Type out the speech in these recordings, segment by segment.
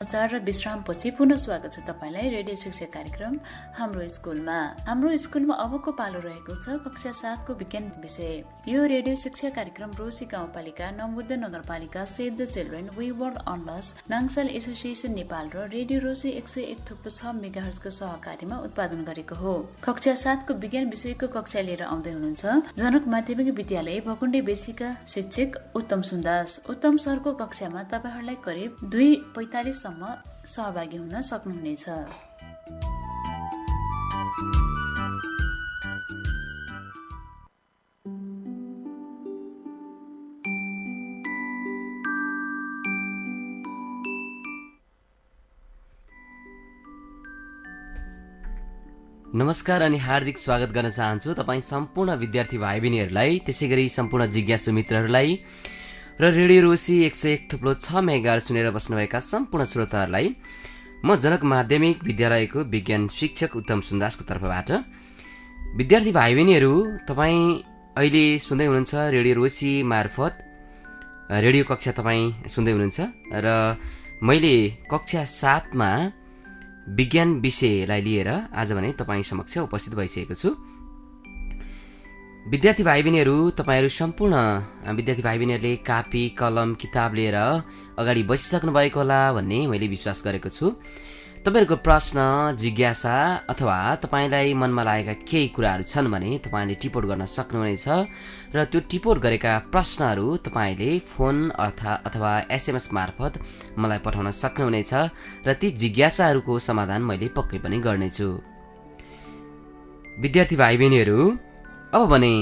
समाचार र विश्रामपछि पुनः स्वागत छ तपाईलाई रेडियो शिक्षा कार्यक्रम हाम्रो स्कुलमा अबको पालो रहेको छ कक्षा 7 को विज्ञान विषय। यो रेडियो शिक्षा कार्यक्रम रोसी गाउँपालिका नवोद नगरपालिका save the children we world अनलस नाङसाल एसोसिएसन नेपाल र रेडियो रोसी 101.6 मेगाहर्ज को सहकार्यमा उत्पादन गरेको हो। कक्षा 7 को विज्ञान विषयको कक्षा लिएर आउँदै हुनुहुन्छ जनक माध्यमिक विद्यालय भकुण्डे बेसीका शिक्षक उत्तम सुन्दास। उत्तम सरको कक्षामा तपाईहरुलाई करिब 2:45 सम्म सहभागी हुन सक्नुहुनेछ। नमस्कार अनि हार्दिक स्वागत गर्न चाहन्छु तपाईं सम्पूर्ण विद्यार्थी भाइ बहिनीहरूलाई, त्यसैगरी सम्पूर्ण जिज्ञासु मित्रहरूलाई र रेडियो रोसी 101.6 मेगाहर्ज सुनेर बस्नुभएका सम्पूर्ण श्रोताहरूलाई म जनक माध्यमिक विद्यालयको विज्ञान शिक्षक उत्तम सुन्दासको तर्फबाट। विद्यार्थी भाइ बहिनीहरू, तपाईँ अहिले सुन्दै हुनुहुन्छ रेडियो रोसी मार्फत रेडियो कक्षा तपाईँ सुन्दै हुनुहुन्छ र मैले कक्षा 7 मा विज्ञान विषयलाई लिएर आज भने तपाईँ समक्ष उपस्थित भइसकेको छु। विद्यार्थी भाइ बहिनीहरू, तपाईहरू सम्पूर्ण विद्यार्थी भाइ बहिनीहरूले कापी कलम किताब लिएर अगाडि बसिसक्नु भएको होला भन्ने मैले विश्वास गरेको छु। तपाईहरूको प्रश्न जिज्ञासा अथवा तपाईलाई मनमा लागेका केही कुराहरू छन् भने तपाईले टिपोट गर्न सक्नुहुनेछ र त्यो टिपोट गरेका प्रश्नहरू तपाईले फोन अथवा एसएमएस मार्फत मलाई पठाउन सक्नुहुनेछ र ती जिज्ञासाहरूको समाधान मैले पक्कै पनि गर्नेछु। विद्यार्थी भाइ बहिनीहरू, अब भने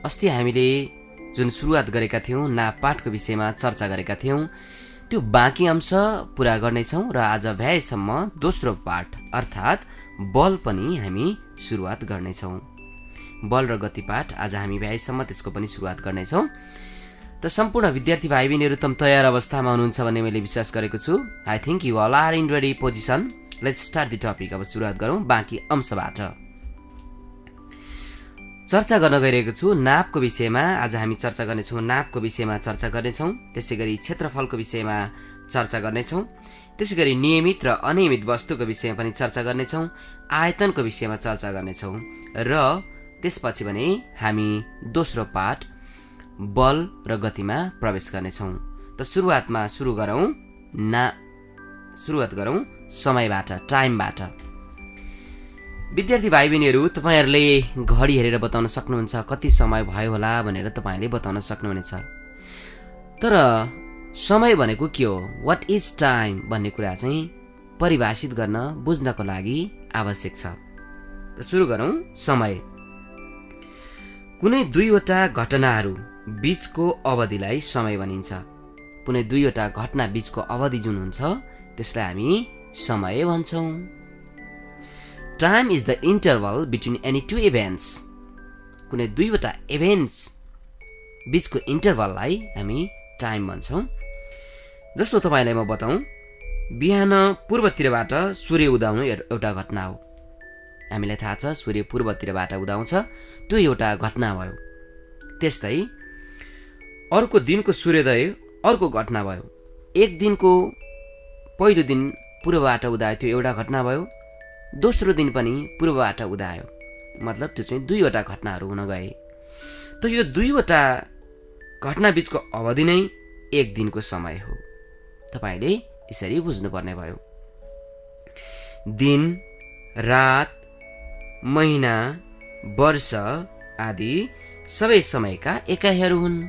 अस्ति हामीले जुन सुरुवात गरेका थियौँ नाप पाठको विषयमा चर्चा गरेका थियौँ त्यो बाँकी अंश पूरा गर्नेछौँ र आज भ्याएसम्म दोस्रो पाठ अर्थात् बल पनि हामी सुरुवात गर्नेछौँ। बल र गति पाठ आज हामी भ्याएसम्म त्यसको पनि सुरुवात गर्नेछौँ। त सम्पूर्ण विद्यार्थी भाइ बहिनीहरू तम तयार अवस्थामा हुनुहुन्छ भन्ने मैले विश्वास गरेको छु। I think you all are in ready position. Let's start the topic. अब सुरुवात गरौँ बाँकी अंशबाट। चर्चा गर्न गइरहेको छु नापको विषयमा। आज हामी चर्चा गर्नेछौँ नापको विषयमा चर्चा गर्नेछौँ, त्यसैगरी क्षेत्रफलको विषयमा चर्चा गर्नेछौँ, त्यसैगरी नियमित र अनियमित वस्तुको विषयमा पनि चर्चा गर्नेछौँ, आयतनको विषयमा चर्चा गर्नेछौँ र त्यसपछि भने हामी दोस्रो पाठ बल र गतिमा प्रवेश गर्नेछौँ। त सुरुवात गरौँ समयबाट, टाइमबाट। विद्यार्थी भाइ बहिनीहरू, तपाईहरूले घडी हेरेर बताउन सक्नुहुन्छ कति समय भयो होला भनेर तपाईँले बताउन सक्नुहुनेछ। तर समय भनेको के हो, वाट इज टाइम भन्ने कुरा चाहिँ परिभाषित गर्न बुझ्नको लागि आवश्यक छ। त सुरु गरौँ समय। कुनै दुईवटा घटनाहरू बीचको अवधिलाई समय भनिन्छ। कुनै दुईवटा घटना बीचको अवधि जुन हुन्छ त्यसलाई हामी समय भन्छौँ। Time is the interval between any two events. कुनै दुईवटा इभेन्ट्स बीचको इन्टरभललाई हामी टाइम भन्छौँ। जस्तो तपाईँलाई म बताउँ, बिहान पूर्वतिरबाट सूर्य उदाउनु एउटा घटना हो। हामीलाई थाहा छ सूर्य पूर्वतिरबाट उदाउँछ, त्यो एउटा घटना भयो। त्यस्तै अर्को दिनको सूर्योदय अर्को घटना भयो। एक दिनको पहिलो दिन पूर्वबाट उदायो, त्यो एउटा घटना भयो। दोस्रो दिन पनि पूर्वबाट उदायो, मतलब त्यो चाहिँ दुईवटा घटनाहरू हुन गए। त यो दुईवटा घटना बीचको अवधि नै एक दिनको समय हो। तपाईले यसरी बुझ्नुपर्ने भयो। दिन, रात, महिना, वर्ष आदि सबै समयका एकाइहरू हुन्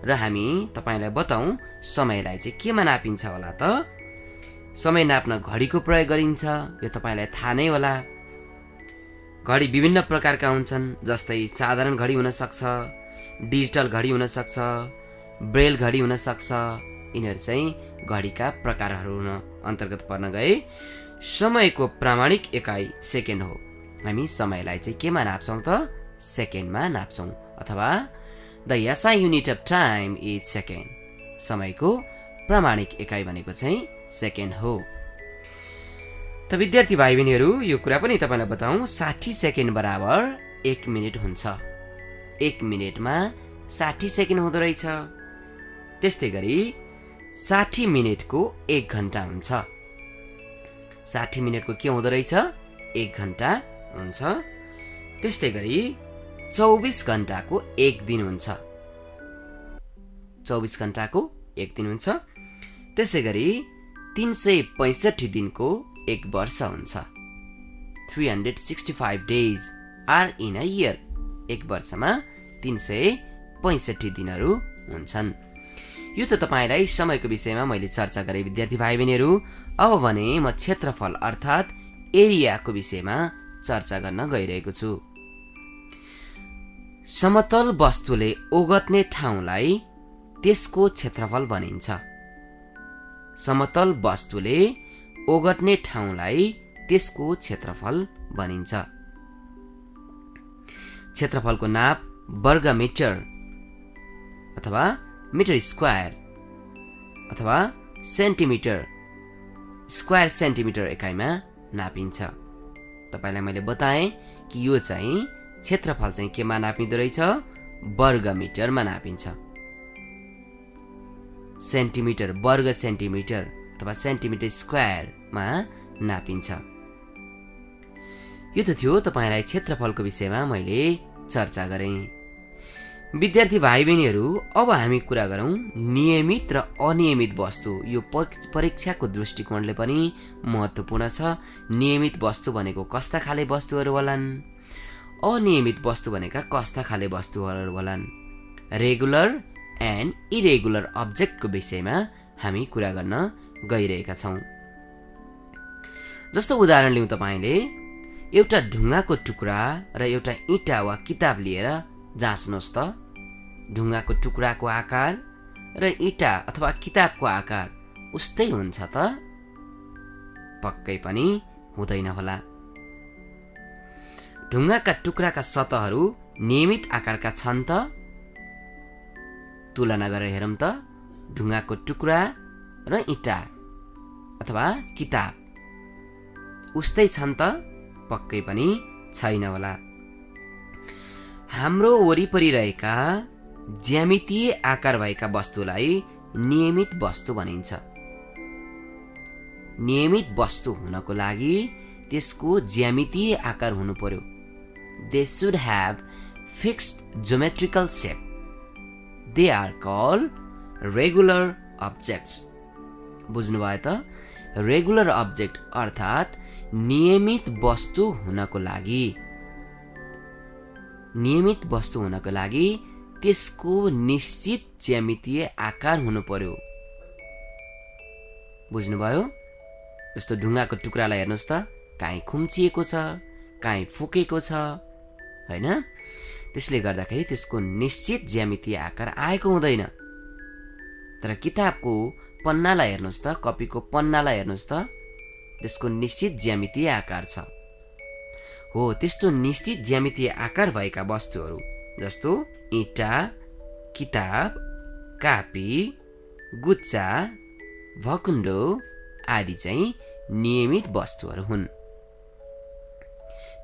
र हामी तपाईलाई बताउँ समयलाई चाहिँ केमा नापिन्छ होला त? समय नाप्न घडीको प्रयोग गरिन्छ, यो तपाईलाई थाहा नै होला। घडी विभिन्न प्रकारका हुन्छन्, जस्तै साधारण घडी हुन सक्छ, डिजिटल घडी हुन सक्छ, ब्रेल घडी हुन सक्छ। यिनीहरू चाहिँ घडीका प्रकारहरू हुन अन्तर्गत पर्न गए। समयको प्रामाणिक एकाइ सेकेन्ड हो। हामी समयलाई चाहिँ केमा नाप्छौँ त? सेकेन्डमा नाप्छौँ, अथवा the SI unit of time is second. समयको प्रामाणिक एकाइ भनेको चाहिँ सेकेन्ड हो। त विद्यार्थी भाइ बहिनीहरू, यो कुरा पनि तपाईँलाई बताउँ, 60 सेकेन्ड बराबर 1 मिनट हुन्छ। 1 मिनटमा 60 सेकेन्ड हुँदो रहेछ। त्यस्तै गरी 60 मिनेटको 1 घण्टा हुन्छ। 60 मिनेटको के हुँदो रहेछ 1 घण्टा हुन्छ। त्यस्तै गरी 24 घण्टाको 1 दिन हुन्छ। 24 घण्टाको 1 दिन हुन्छ। त्यसै गरी 365 दिनको 1 वर्ष हुन्छ। 365 days are in a year। 1 वर्षमा 365 दिनहरू हुन्छन्। यो त तपाईलाई समयको विषयमा मैले चर्चा गरे विद्यार्थी भाइ बहिनीहरू। अब भने म क्षेत्रफल अर्थात् एरियाको विषयमा चर्चा गर्न गइरहेको छु। समतल वस्तुले ओगट्ने ठाउँलाई त्यसको क्षेत्रफल भनिन्छ। समतल वस्तुले ओगट्ने ठाउँलाई त्यसको क्षेत्रफल भनिन्छ। क्षेत्रफलको नाप वर्ग मिटर अथवा मिटर स्क्वायर अथवा सेन्टिमिटर स्क्वायर सेन्टिमिटर एकाइमा नापिन्छ। तपाईलाई मैले बताएँ कि यो चाहिँ क्षेत्रफल चाहिँ केमा नापिँदो रहेछ वर्ग मिटरमा नापिन्छ। सेन्टिमिटर वर्ग सेन्टिमिटर अथवा सेन्टिमिटर स्क्वायरमा नापिन्छ। यो त थियो तपाईलाई क्षेत्रफलको विषयमा मैले चर्चा गरेँ। विद्यार्थी भाइ बहिनीहरू अब हामी कुरा गरौँ नियमित र अनियमित वस्तु। यो परीक्षाको दृष्टिकोणले पनि महत्त्वपूर्ण छ। नियमित वस्तु भनेको कस्ता खाले वस्तुहरू होलान्, अनियमित वस्तु भनेका कस्ता खाले वस्तुहरू होलान्। रेगुलर एन्ड इरेगुलर अब्जेक्टको विषयमा हामी कुरा गर्न गइरहेका छौँ। जस्तो उदाहरण लिउँ, तपाईले एउटा ढुङ्गाको टुक्रा र एउटा इँटा वा किताब लिएर जाँच्नुहोस् त ढुङ्गाको टुक्राको आकार र इँटा अथवा किताबको आकार उस्तै हुन्छ त? पक्कै पनि हुँदैन होला। ढुङ्गाका टुक्राका सतहहरू नियमित आकारका छन् त? तुलना गरेर हेरौँ त ढुङ्गाको टुक्रा र इँटा अथवा किताब उस्तै छन् त? पक्कै पनि छैन होला। हाम्रो वरिपरि रहेका ज्यामितीय आकार भएका वस्तुलाई नियमित वस्तु भनिन्छ। नियमित वस्तु हुनको लागि त्यसको ज्यामितीय आकार हुनु पर्यो। They should have fixed geometrical shape. They are called regular objects. बुझ्नुभयो त? रेगुलर अब्जेक्ट अर्थात् नियमित वस्तु हुनको लागि त्यसको निश्चित ज्यामितीय आकार हुनु पर्यो। बुझ्नुभयो? जस्तो ढुङ्गाको टुक्रालाई हेर्नुहोस् त काहीँ खुम्चिएको छ, काहीँ फुकेको छ, हैन? त्यसले गर्दाखेरि त्यसको निश्चित ज्यामितीय आकार आएको हुँदैन। तर किताबको पन्नालाई हेर्नुहोस् त, कपीको पन्नालाई हेर्नुहोस् त, त्यसको निश्चित ज्यामितीय आकार छ। हो, त्यस्तो निश्चित ज्यामितीय आकार भएका वस्तुहरू जस्तो इँटा, किताब, कापी, गुच्चा, भकुण्डो आदि चाहिँ नियमित वस्तुहरू हुन्।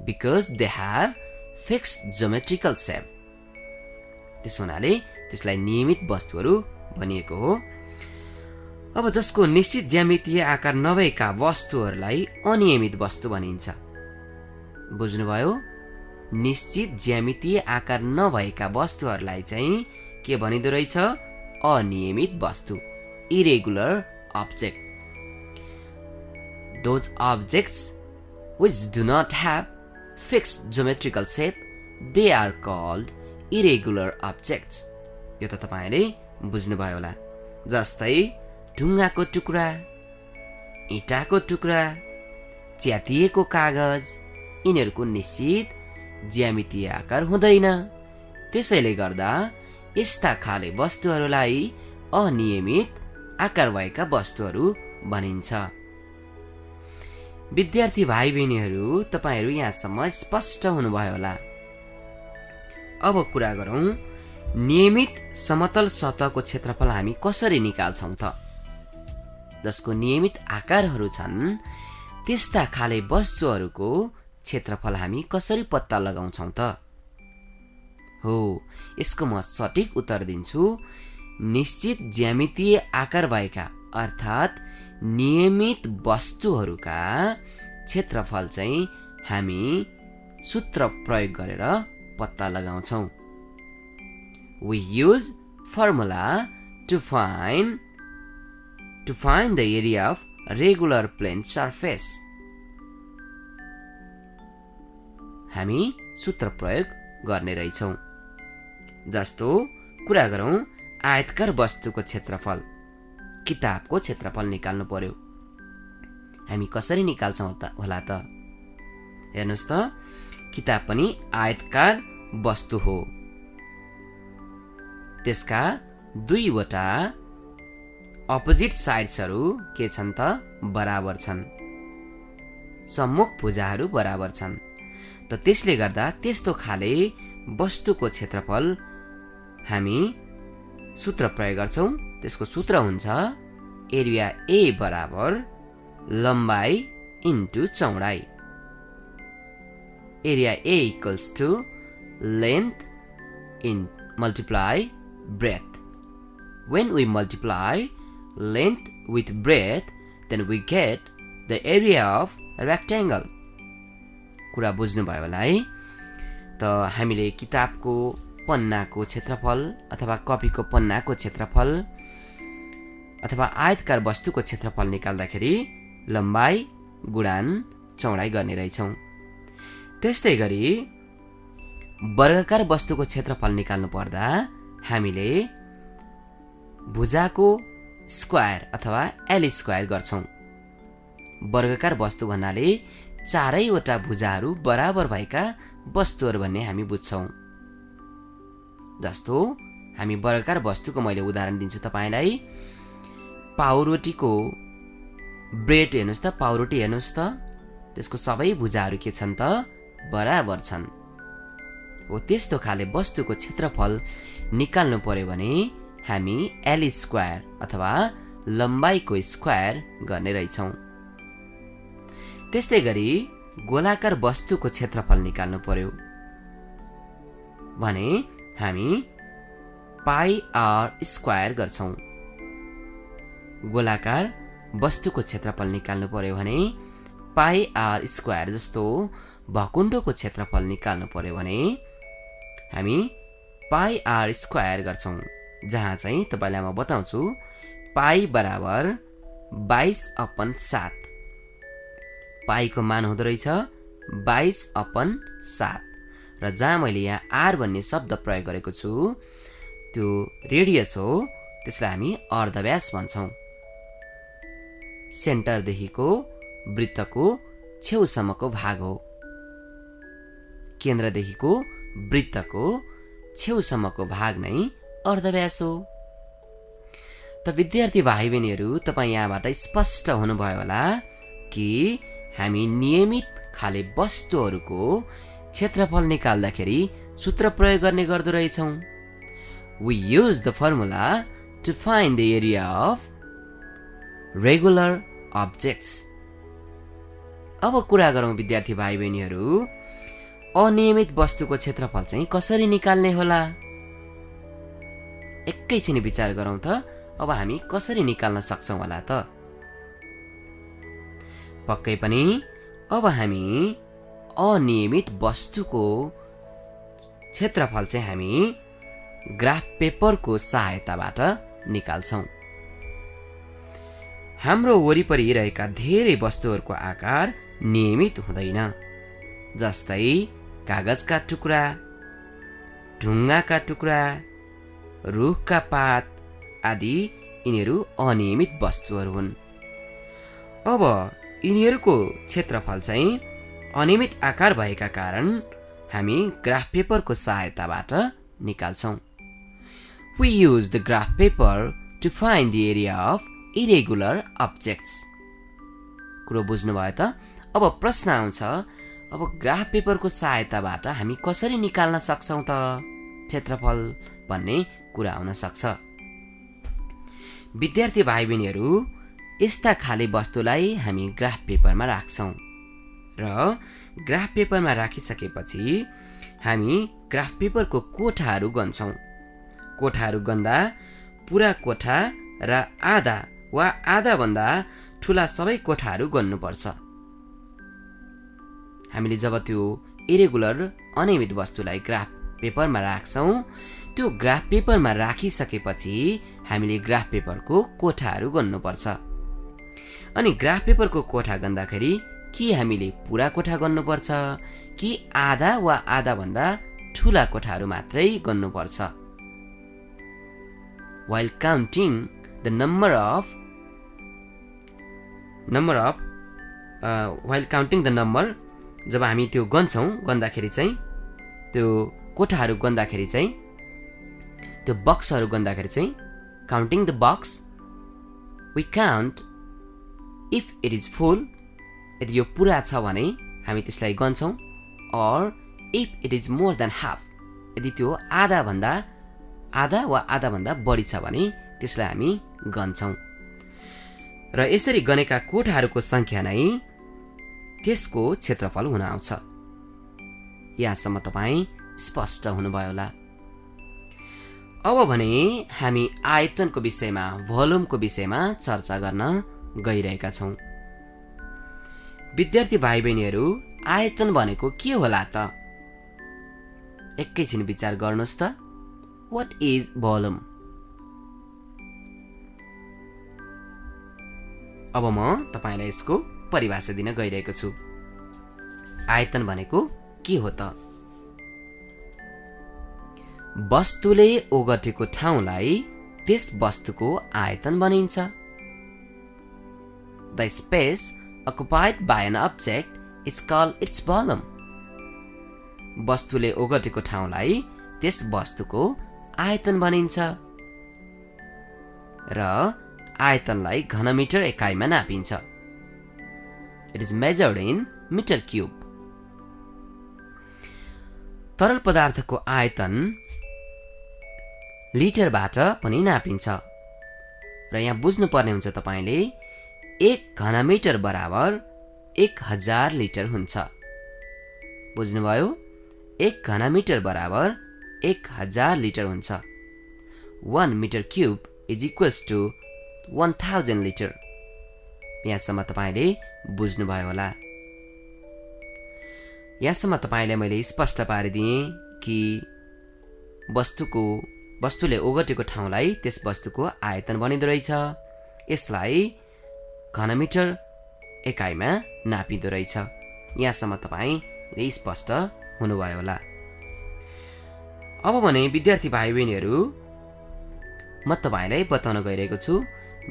Because they have fixed geometrical shape. त्यसो हुनाले त्यसलाई नियमित वस्तुहरू भनिएको हो। अब जसको निश्चित ज्यामितीय आकार नभएका वस्तुहरूलाई अनियमित वस्तु भनिन्छ। बुझ्नुभयो? निश्चित ज्यामितीय आकार नभएका वस्तुहरूलाई चाहिँ के भनिदो रहेछ? अनियमित वस्तु, irregular object. Those objects which do not have fixed geometrical shape, they are called irregular objects. यो त तपाईले बुझ्नुभयो होला। जस्तै ढुङ्गाको टुक्रा, इँटाको टुक्रा, च्यातिएको कागज यिनीहरूको निश्चित ज्यामितीय आकार हुँदैन। त्यसैले गर्दा यस्ता खाले वस्तुहरूलाई अनियमित आकार भएका वस्तुहरू भनिन्छ। विद्यार्थी भाइ बहिनीहरू, तपाईहरू यहाँसम्म स्पष्ट हुनुभयो होला। अब कुरा गरौँ नियमित समतल सतहको क्षेत्रफल हामी कसरी निकाल्छौँ त? जसको नियमित आकारहरू छन् त्यस्ता खाले वस्तुहरूको क्षेत्रफल हामी कसरी पत्ता लगाउँछौँ त? हो, यसको म सठिक उत्तर दिन्छु। निश्चित ज्यामितीय आकार भएका अर्थात् नियमित वस्तुहरूका क्षेत्रफल चाहिँ हामी सूत्र प्रयोग गरेर पत्ता लगाउँछौं। We use formula to find the area of regular plane surface. हामी सूत्र प्रयोग गर्ने रहेछौं। जस्तो कुरा गरौं आयतकार वस्तुको क्षेत्रफल, किताबको क्षेत्रफल निकाल्नु पर्यो। हामी कसरी निकाल्छौं होला त? हेर्नुस् त, किताब पनि आयतकार वस्तु हो। त्यसका दुईवटा अपोजिट साइड्सहरू के छन् त? बराबर छन्। सम्मुख भुजाहरू बराबर छन्। त त्यसले गर्दा त्यस्तो खाले वस्तुको क्षेत्रफल हामी सूत्र प्रयोग गर्छौं। त्यसको सूत्र हुन्छ एरिया ए बराबर लम्बाई इन्टु चौडाई। Area A equals to length in multiply breadth. When we multiply length with breadth, then we get the area of a rectangle. कुरा बुझ्नुभयो होला है? त हामीले किताबको पन्नाको क्षेत्रफल अथवा कपीको पन्नाको क्षेत्रफल अथवा आयतकार वस्तुको क्षेत्रफल निकाल्दाखेरि लम्बाई गुणान चौडाई गर्ने रहेछौं। त्यस्तै गरी वर्गाकार वस्तुको क्षेत्रफल निकाल्नु पर्दा हामीले भुजाको स्क्वायर अथवा एल स्क्वायर गर्छौं। वर्गाकार वस्तु भन्नाले चारैवटा भुजाहरू बराबर भएका वस्तुहरू भन्ने हामी बुझ्छौं। जस्तो हामी वर्गाकार वस्तुको मैले उदाहरण दिन्छु तपाईलाई। पाउरोटीको ब्रेड हेर्नुस् त, पाउरोटी हेर्नुस् त, त्यसको सबै भुजाहरू के छन् त? बराबर छन्। हो त्यस्तो खाले वस्तुको क्षेत्रफल निकाल्नु पर्यो भने हामी एल स्क्वायर अथवा लम्बाइको स्क्वायर गर्ने रहेछौं। त्यस्तै गरी गोलाकार वस्तुको क्षेत्रफल निकाल्नु पर्यो भने हामी पाई आर स्क्वायर गर्छौं। गोलाकार वस्तुको क्षेत्रफल निकाल्नु पर्यो भने पाई आर स्क्वायर। जस्तो भकुण्डोको क्षेत्रफल निकाल्नु पर्यो भने हामी पाई आर स्क्वायर गर्छौं। जहाँ चाहिँ तपाईलाई म बताउँछु पाई बराबर 22/7। पाईको मान हुँदो रहेछ 22/7 र जहाँ मैले यहाँ आर भन्ने शब्द प्रयोग गरेको छु त्यो रेडियस हो। त्यसलाई हामी अर्धव्यास भन्छौं। सेन्टरदेखिको वृत्तको छेउसम्मको भाग हो। केन्द्रदेखिको वृत्तको छेउसम्मको भाग नै अर्धव्यास हो। त विद्यार्थी भाइ बहिनीहरू, तपाई यहाँबाट स्पष्ट हुनुभयो होला कि हामी नियमित खाले वस्तुहरूको क्षेत्रफल निकाल्दाखेरि सूत्र प्रयोग गर्ने गर्दो रहेछौं। We use the formula to find the area of regular objects. अब कुरा गरौं विद्यार्थी भाइ बहिनीहरू, अनियमित वस्तुको क्षेत्रफल चाहिँ कसरी निकाल्ने होला? एकैछिन विचार गरौं त। अब हामी कसरी निकाल्न सक्छौं होला त? पक्कै पनि अब हामी अनियमित वस्तुको क्षेत्रफल चाहिँ हामी ग्राफ पेपरको सहायताबाट निकाल्छौं। हाम्रो वरिपरि रहेका धेरै वस्तुहरूको आकार नियमित हुँदैन। जस्तै कागजका टुक्रा, ढुङ्गाका टुक्रा, रुखका पात आदि यिनीहरू अनियमित वस्तुहरू हुन्। अब यिनीहरूको क्षेत्रफल चाहिँ अनियमित आकार भएका कारण हामी graph पेपरको सहायताबाट निकाल्छौं। We use the graph paper to find the area of irregular objects. कुरो बुझ्नुभयो त? अब प्रश्न आउँछ, अब ग्राफ पेपरको सहायताबाट हामी कसरी निकाल्न सक्छौं त क्षेत्रफल भन्ने कुरा आउन सक्छ। विद्यार्थी भाइ बहिनीहरू, यस्ता खाले वस्तुलाई हामी ग्राफ पेपरमा राख्छौं र ग्राफ पेपरमा राखिसकेपछि हामी ग्राफ पेपरको कोठाहरू गन्छौं। कोठाहरू गन्दा पूरा कोठा र आधा वा आधा भन्दा ठूला सबै कोठाहरू गन्नुपर्छ। हामीले जब त्यो इरेगुलर अनियमित वस्तुलाई ग्राफ पेपरमा राख्छौँ, त्यो ग्राफ पेपरमा राखिसकेपछि हामीले ग्राफ पेपरको कोठाहरू गन्नुपर्छ। अनि ग्राफ पेपरको कोठा गन्दाखेरि कि हामीले पुरा कोठा गन्नुपर्छ कि आधा वा आधा भन्दा ठूला कोठाहरू मात्रै गन्नुपर्छ। While counting the number of जब हामी त्यो गन्दाखेरि चाहिँ त्यो कोठाहरू गन्दाखेरि चाहिँ त्यो बक्सहरू गन्दाखेरि चाहिँ counting the box we count if it is full, यदि यो पुरा छ भने हामी त्यसलाई गन्छौँ, or if it is more than half, यदि त्यो आधा वा आधा भन्दा बढी छ भने त्यसलाई हामी गन्छौँ। र यसरी गनेका कोठाहरूको संख्या नै त्यसको क्षेत्रफल हुन आउँछ। यहाँसम्म तपाईँ स्पष्ट हुनुभयो होला। अब भने हामी आयतनको विषयमा, भोल्युमको विषयमा चर्चा गर्न गइरहेका छौँ। विद्यार्थी भाइ बहिनीहरू, आयतन भनेको के होला त? एकैछिन विचार गर्नुहोस् त। What is volume? अब म तपाईलाई यसको परिभाषा दिन गइरहेको छु। आयतन भनेको के हो त? वस्तुले ओगटेको ठाउँलाई त्यस वस्तुको आयतन भनिन्छ। The space occupied by an object is called its volume. वस्तुले ओगटेको ठाउँलाई त्यस वस्तुको आयतन भनिन्छ। र आयतनलाई घनमिटर एकाइमा नापिन्छ। It is measured in meter cube. तरल पदार्थको आयतन लिटरबाट पनि नापिन्छ। र यहाँ बुझ्नुपर्ने हुन्छ तपाईले, 1 घनमिटर बराबर 1000 लिटर हुन्छ। बुझ्नुभयो? 1 घनमिटर बराबर 1000 लिटर हुन्छ। 1 metre cube is equals to 1000 litre. यहाँसम्म तपाईले बुझ्नुभयो होला। यहाँसम्म तपाईलाई मैले स्पष्ट पारिदिएँ कि वस्तुले ओगटेको ठाउँलाई त्यस वस्तुको आयतन बनिँदो रहेछ। यसलाई घनमिटर एकाइमा नापिँदो रहेछ। यहाँसम्म तपाईले स्पष्ट हुनुभयो होला। अब भने विद्यार्थी भाइ बहिनीहरू, म तपाईलाई बताउन गइरहेको छु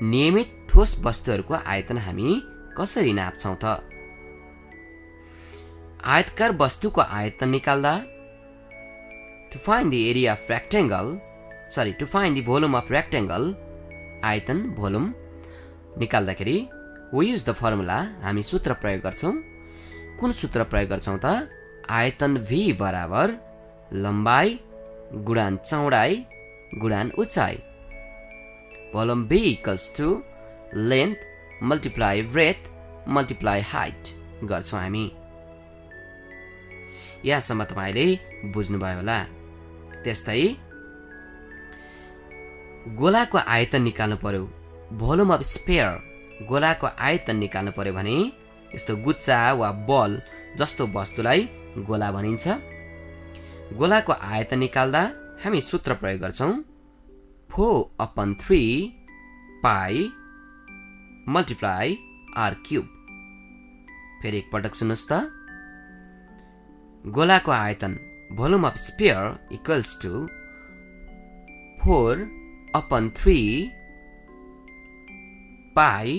नियमित ठोस वस्तुहरूको आयतन हामी कसरी नाप्छौं त? आयतकार वस्तुको आयतन निकाल्दा to find the volume of rectangle, आयतन भोल्युम निकाल्दाखेरि we use the formula, हामी सूत्र प्रयोग गर्छौं। कुन सूत्र प्रयोग गर्छौं त? आयतन V बराबर लम्बाई गुणन चौडाई गुणन उचाइ। Volume B equals to length multiply breadth multiply height गर्छौं हामी। यहाँसम्म तपाईले बुझ्नुभयो होला। त्यस्तै गोलाको आयतन निकाल्नु पर्यो, भोल्युम अफ स्फियर, गोलाको आयतन निकाल्नु पर्यो भने यस्तो गुच्चा वा बल जस्तो वस्तुलाई गोला भनिन्छ। गोलाको आयतन निकाल्दा हामी सूत्र प्रयोग गर्छौं 4/3 पाई मल्टिप्लाई r क्यूब। फेरि एकपटक सुन्नुस् त। गोलाको आयतन volume of sphere equals to 4/3 pi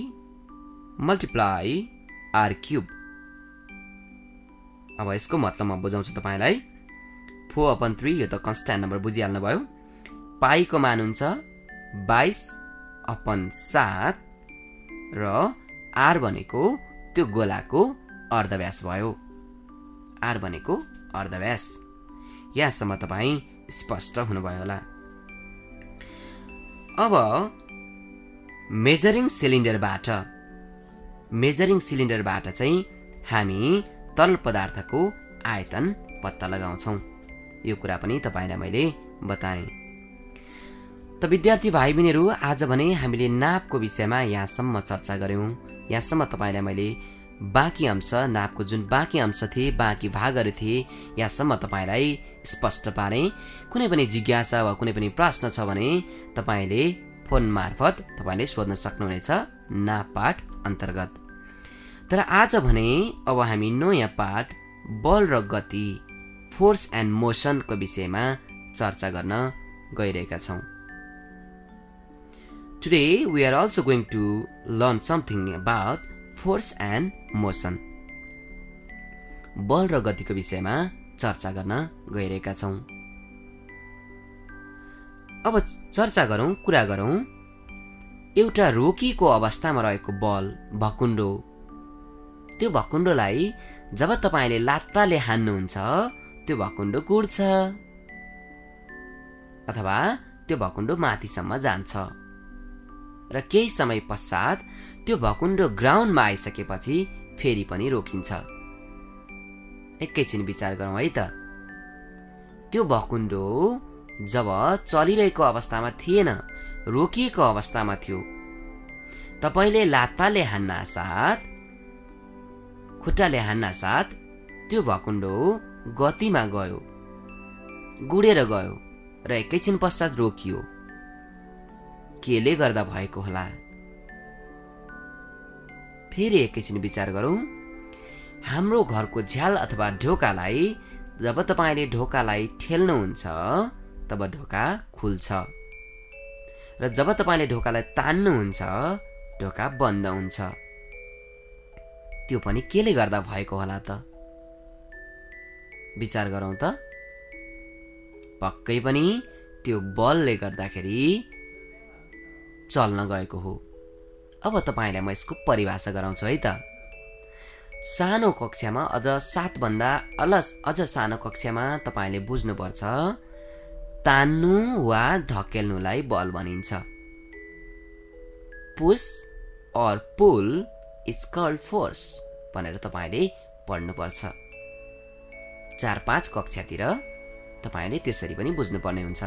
multiply r cube. अब यसको मतलब म बुझाउँछु तपाईलाई। 4/3 यो त कन्स्ट्यान्ट नम्बर बुझिहाल्नु भयो। पाई को मान हुन्छ 22/7 र r भनेको त्यो गोलाको अर्धव्यास भयो। r भनेको अर्धव्यास। यहाँसम्म तपाई स्पष्ट हुनुभयो होला। अब मेजरिङ सिलिन्डरबाट चाहिँ हामी तरल पदार्थको आयतन पत्ता लगाउँछौं। यो कुरा पनि तपाईलाई मैले बताएँ। त विद्यार्थी भाइ बहिनीहरू, आज भने हामीले नापको विषयमा यहाँसम्म चर्चा गर्यौं। यहाँसम्म तपाईँलाई मैले बाँकी अंश नापको जुन बाँकी अंश थिए, बाँकी भागहरू थिए, यहाँसम्म तपाईँलाई स्पष्ट पारे। कुनै पनि जिज्ञासा वा कुनै पनि प्रश्न छ भने तपाईँले फोन मार्फत तपाईँले सोध्न सक्नुहुनेछ नाप पाठ अन्तर्गत। तर आज भने अब हामी नयाँ पाठ बल र गति, फोर्स एन्ड मोसनको विषयमा चर्चा गर्न गइरहेका छौँ। Today we are also going to learn something about force and motion. बल र गतिको विषयमा चर्चा गर्न गइरहेका छौँ। अब चर्चा गरौँ, कुरा गरौँ एउटा रोकिएको अवस्थामा रहेको बल, भकुण्डो। त्यो भकुण्डोलाई जब तपाईँले लात्ताले हान्नुहुन्छ त्यो भकुण्डो गुड्छ अथवा त्यो भकुण्डो माथिसम्म जान्छ र केही समय पश्चात त्यो भकुण्डो ग्राउन्डमा आइसकेपछि फेरि पनि रोकिन्छ। एकैछिन विचार गरौँ है त। त्यो भकुण्डो जब चलिरहेको अवस्थामा थिएन, रोकिएको अवस्थामा थियो, तपाईले लात्ताले हान्नासाथ, खुट्टाले हान्नासाथ त्यो भकुण्डो गतिमा गयो, गुडेर गयो र एकैछिन पश्चात रोकियो। केले गर्दा भएको होला? फेरि एकैछिन विचार गरौँ। हाम्रो घरको झ्याल अथवा ढोकालाई जब तपाईले ढोकालाई ठेल्नुहुन्छ तब ढोका खुल्छ र जब तपाईले ढोकालाई तान्नुहुन्छ ढोका बन्द हुन्छ। त्यो पनि केले गर्दा भएको होला त? विचार गरौँ त। पक्कै पनि त्यो बलले गर्दाखेरि चल्न गएको हो। अब तपाईलाई म यसको परिभाषा गराउँछु है त। सानो कक्षामा अझ 7 भन्दा अझ सानो कक्षामा तपाईले बुझ्नुपर्छ, तान्नु वा धकेल्नुलाई बल भनिन्छ। पुश और पुल इज कल्ड फोर्स भनेर तपाईले पढ्नुपर्छ। 4-5 कक्षातिर तपाईले त्यसरी पनि बुझ्नुपर्ने हुन्छ।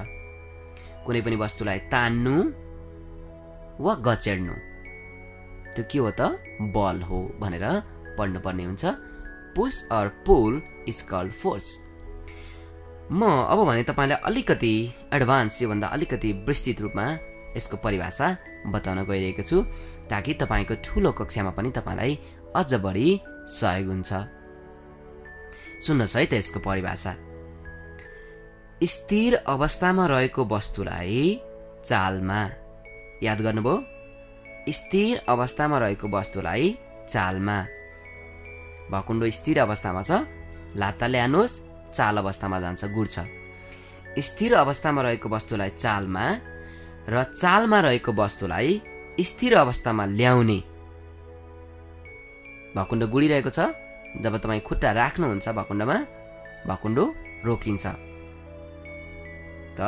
कुनै पनि वस्तुलाई तान्नु वा गचेड्नु त्यो के हो त? बल हो भनेर पढ्नुपर्ने हुन्छ। पुश और पुल इज कल्ड फोर्स। म अब भने तपाईलाई अलिकति एडभान्स, योभन्दा अलिकति विस्तृत रूपमा यसको परिभाषा बताउन गइरहेको छु ताकि तपाईको ठूलो कक्षामा पनि तपाईलाई अझ बढी सहयोग हुन्छ। सुन्नुहोस् है त यसको परिभाषा। स्थिर अवस्थामा रहेको वस्तुलाई चालमा, याद गर्नुभयो? स्थिर अवस्थामा रहेको वस्तुलाई चालमा। भकुण्डो स्थिर अवस्थामा छ, लात्ताले हान्नुहोस् चाल अवस्थामा जान्छ, गुड्छ। स्थिर अवस्थामा रहेको वस्तुलाई चालमा र चालमा रहेको वस्तुलाई स्थिर अवस्थामा ल्याउने। भकुण्डो गुडिरहेको छ, जब तपाईँ खुट्टा राख्नुहुन्छ भकुण्डोमा, भकुण्डो रोकिन्छ। त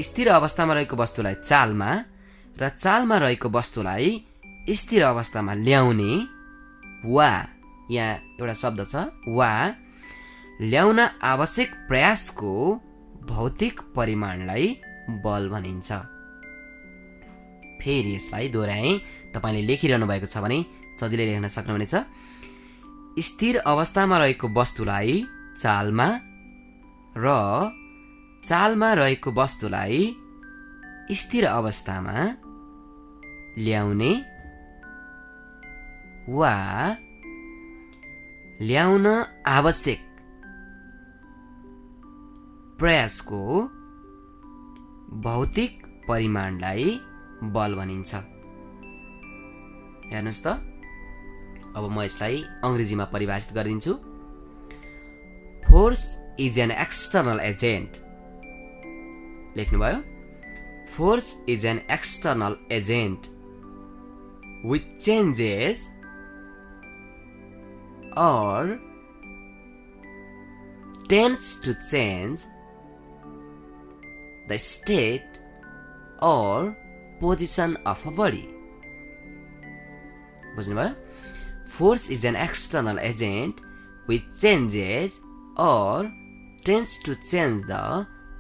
स्थिर अवस्थामा रहेको वस्तुलाई चालमा र चालमा रहेको वस्तुलाई स्थिर अवस्थामा ल्याउने वा, यहाँ एउटा शब्द छ वा, ल्याउन आवश्यक प्रयासको भौतिक परिमाणलाई बल भनिन्छ। फेरि यसलाई दोहोऱ्याएँ, तपाईले लेखिरहनु भएको छ भने सजिलै लेख्न सक्नुहुनेछ। स्थिर अवस्थामा रहेको वस्तुलाई चालमा र चालमा रहेको वस्तुलाई स्थिर अवस्थामा ल्याउने वा ल्याउन आवश्यक प्रयासको भौतिक परिमाणलाई बल भनिन्छ। हेर्नुहोस् त, अब म यसलाई अंग्रेजीमा परिभाषित गरिदिन्छु। Force is an external agent. लेख्नुभयो? Force is an external agent which changes or tends to change the state or position of a body. बुझ्नुभयो? Force is an external agent which changes or tends to change the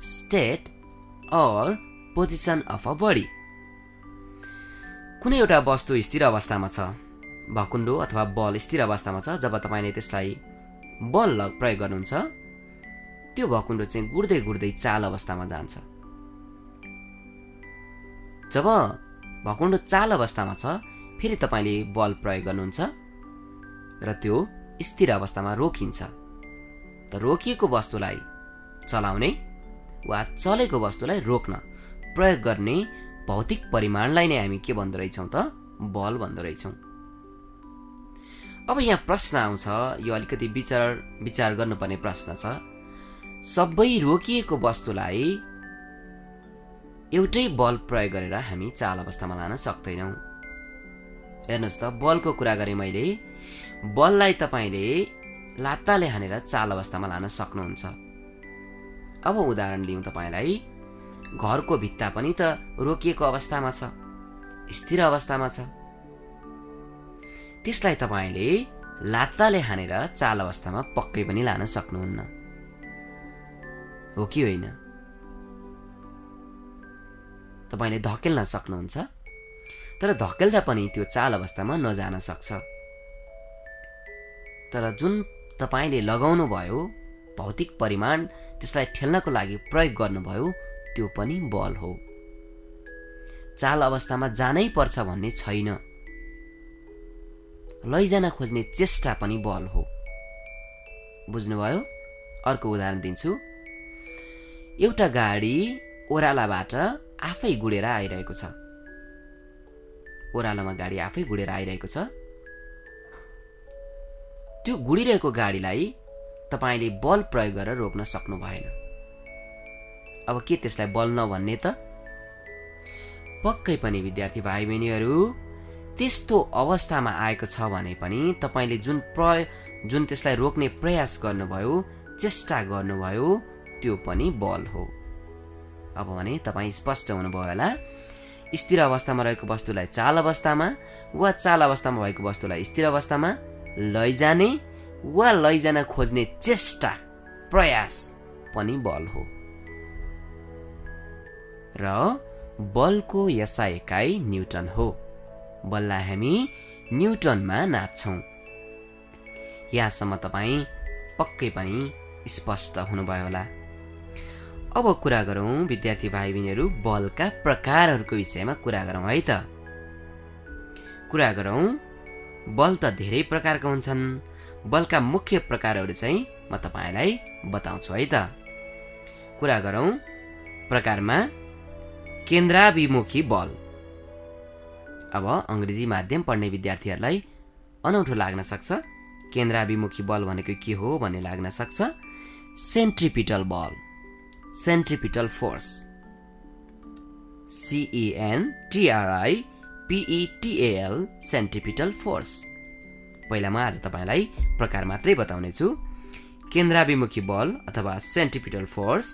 state or position of a body. कुनै एउटा वस्तु स्थिर अवस्थामा छ भकुण्डो अथवा बल स्थिर अवस्थामा छ, जब तपाईँले त्यसलाई बल प्रयोग गर्नुहुन्छ त्यो भकुण्डो चाहिँ गुड्दै गुड्दै चाल अवस्थामा जान्छ। जब भकुण्डो चाल अवस्थामा छ फेरि तपाईँले बल प्रयोग गर्नुहुन्छ र त्यो स्थिर अवस्थामा रोकिन्छ। त रोकिएको वस्तुलाई चलाउने वा चलेको वस्तुलाई रोक्न प्रयोग गर्ने भौतिक परिमाणलाई नै हामी के भन्दो रहेछौँ त? बल भन्दो रहेछौँ। अब यहाँ प्रश्न आउँछ, यो अलिकति विचार गर्नुपर्ने प्रश्न छ। सबै रोकिएको वस्तुलाई एउटै बल प्रयोग गरेर हामी चाल अवस्थामा लान सक्दैनौँ। हेर्नुहोस् त, बलको कुरा गरेँ मैले। बललाई तपाईँले लात्ताले हानेर चाल अवस्थामा लान सक्नुहुन्छ। अब उदाहरण लिउँ तपाईँलाई, घरको भित्ता पनि त रोकिएको अवस्थामा छ, स्थिर अवस्थामा छ। त्यसलाई तपाईँले लात्ताले हानेर चाल अवस्थामा पक्कै पनि लान सक्नुहुन्न, हो कि होइन? तपाईँले धकेल्न सक्नुहुन्छ, तर धकेल्दा पनि त्यो चाल अवस्थामा नजान सक्छ। तर जुन तपाईँले लगाउनु भयो भौतिक परिमाण, त्यसलाई ठेल्नको लागि प्रयोग गर्नुभयो, त्यो पनि बल हो। चाल अवस्थामा जानै पर्छ भन्ने छैन, लैजान खोज्ने चेष्टा पनि बल हो। बुझ्नुभयो? अर्को उदाहरण दिन्छु। एउटा गाडी ओह्रालाबाट आफै गुडेर आइरहेको छ। ओह्रालोमा गाडी आफै गुडेर आइरहेको छ। त्यो गुडिरहेको गाडीलाई तपाईँले बल प्रयोग गरेर रोक्न सक्नु भएन। अब के त्यसलाई बल नभन्ने त? पक्कै पनि विद्यार्थी भाइ बहिनीहरू, त्यस्तो अवस्थामा आएको छ भने पनि तपाईँले जुन त्यसलाई रोक्ने प्रयास गर्नुभयो, चेष्टा गर्नुभयो, त्यो पनि बल हो। अब भने तपाईँ स्पष्ट हुनुभयो होला। स्थिर अवस्थामा रहेको वस्तुलाई चाल अवस्थामा वा चाल अवस्थामा भएको वस्तुलाई स्थिर अवस्थामा लैजाने वा लैजान खोज्ने चेष्टा, प्रयास पनि बल हो। र बलको एसआई एकाइ न्युटन हो। बललाई हामी न्युटनमा नाप्छौँ। यहाँसम्म तपाईँ पक्कै पनि स्पष्ट हुनुभयो होला। अब कुरा गरौँ विद्यार्थी भाइ बहिनीहरू, बलका प्रकारहरूको विषयमा कुरा गरौँ है त। कुरा गरौँ, बल त धेरै प्रकारका हुन्छन्। बलका मुख्य प्रकारहरू चाहिँ म तपाईँलाई बताउँछु है त। कुरा गरौँ प्रकारमा, केन्द्राभिमुखी बल। अब अङ्ग्रेजी माध्यम पढ्ने विद्यार्थीहरूलाई अनौठो लाग्न सक्छ। केन्द्राभिमुखी बल भनेको के हो भन्ने लाग्न सक्छ। सेन्ट्रिपिटल बल, centripetal force, CENTRIPETAL, centripetal force. पहिला म आज तपाईँलाई प्रकार मात्रै बताउने छु। केन्द्राभिमुखी बल अथवा सेन्ट्रिपिटल फोर्स।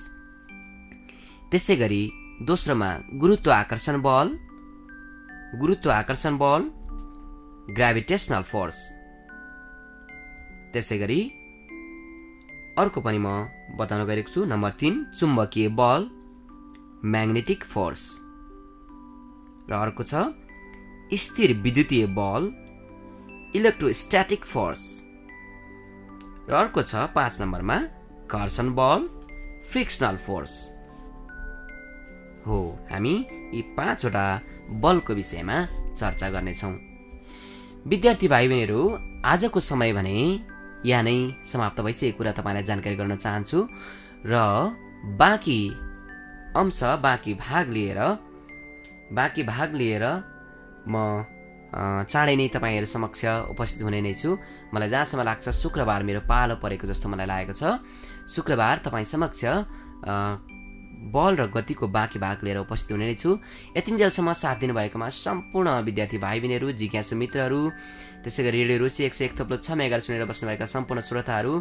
त्यसै गरी दोस्रोमा गुरुत्वाकर्षण बल, गुरुत्वाकर्षण बल, ग्राभिटेशनल फोर्स। त्यसै गरी अर्को पनि म बताउन गएको छु, नम्बर 3 चुम्बकीय बल, म्याग्नेटिक फोर्स। र अर्को छ स्थिर विद्युतीय बल, इलेक्ट्रोस्ट्याटिक फोर्स। र अर्को छ 5 नम्बरमा घर्षण बल, फ्रिक्सनल फोर्स हो। हामी यी 5वटा बलको विषयमा चर्चा गर्नेछौँ। विद्यार्थी भाइ बहिनीहरू, आजको समय भने यहाँ नै समाप्त भइसकेको कुरा तपाईँलाई जानकारी गर्न चाहन्छु। र बाँकी अंश, बाँकी भाग लिएर म चाँडै नै तपाईँहरू समक्ष उपस्थित हुने नै छु। मलाई जहाँसम्म लाग्छ शुक्रबार मेरो पालो परेको जस्तो मलाई लागेको छ। शुक्रबार तपाईँ समक्ष बल र गतिको बाँकी भाग लिएर उपस्थित हुने नै छु। यतिन्जेलसम्म साथ दिनुभएकोमा सम्पूर्ण विद्यार्थी भाइ बहिनीहरू, जिज्ञासु मित्रहरू, त्यसै गरी रेडियो रोसी 101.6 मेगाहर्ज सुनेर बस्नुभएका सम्पूर्ण श्रोताहरू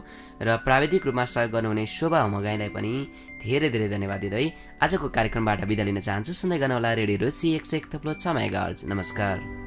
र प्राविधिक रूपमा सहयोग गर्नुहुने शोभा मगाईलाई पनि धेरै धेरै धन्यवाद दिँदै आजको कार्यक्रमबाट बिदा लिन चाहन्छु। सुन्दै गर्नुहोला रेडियो रोसी 101.6 मेगाहर्ज। नमस्कार।